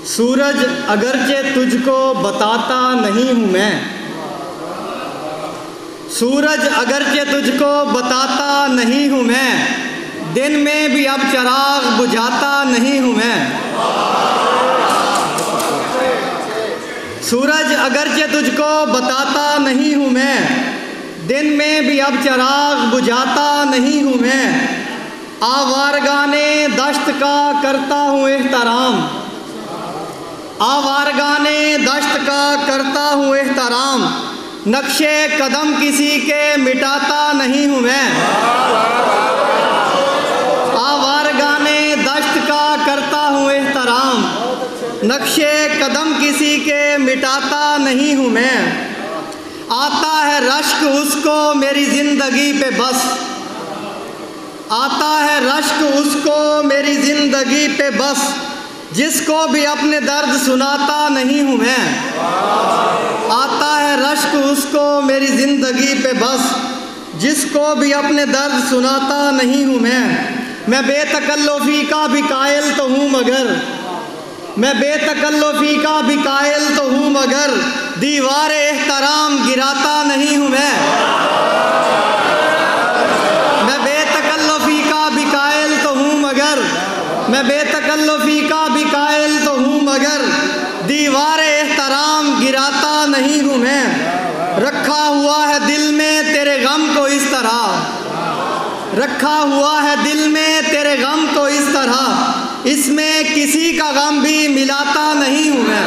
सूरज अगरचे तुझको बताता नहीं हूँ मैं, सूरज अगरचे तुझको बताता नहीं हूँ मैं, दिन में भी अब चिराग बुझाता नहीं हूँ मैं। सूरज अगरचे तुझको बताता नहीं हूँ मैं, दिन में भी अब चिराग बुझाता नहीं हूँ मैं। आवारगाने दश्त का करता हूँ एहतराम, आवारगाने दश्त का करता हूँ एहतराम, नक्शे कदम किसी के मिटाता नहीं हूँ मैं। आवारगाने दश्त का करता हूँ एहतराम, नक्शे कदम किसी के मिटाता नहीं हूँ मैं। आता है रश्क उसको मेरी ज़िंदगी पे बस, आता है रश्क उसको मेरी ज़िंदगी पे बस, जिसको भी अपने दर्द सुनाता नहीं हूँ मैं। आता है रश्क उसको मेरी ज़िंदगी पे बस, जिसको भी अपने दर्द सुनाता नहीं हूँ मैं बेतकल्लुफ़ी का भी कायल तो हूँ मगर, मैं बेतकल्लुफ़ी का भी कायल तो हूँ मगर, दीवार एहतराम गिराता नहीं हूँ मैं बेतकल्लुफ़ी का भी कायल तो हूँ मगर, मैं बेतकल्लुफ़ी का भी कायल तो हूँ मगर, दीवार एहतराम गिराता नहीं हूँ मैं। रखा हुआ है दिल में तेरे गम को इस तरह, रखा हुआ है दिल में तेरे गम को इस तरह, इसमें किसी का गम भी मिलाता नहीं हूँ मैं।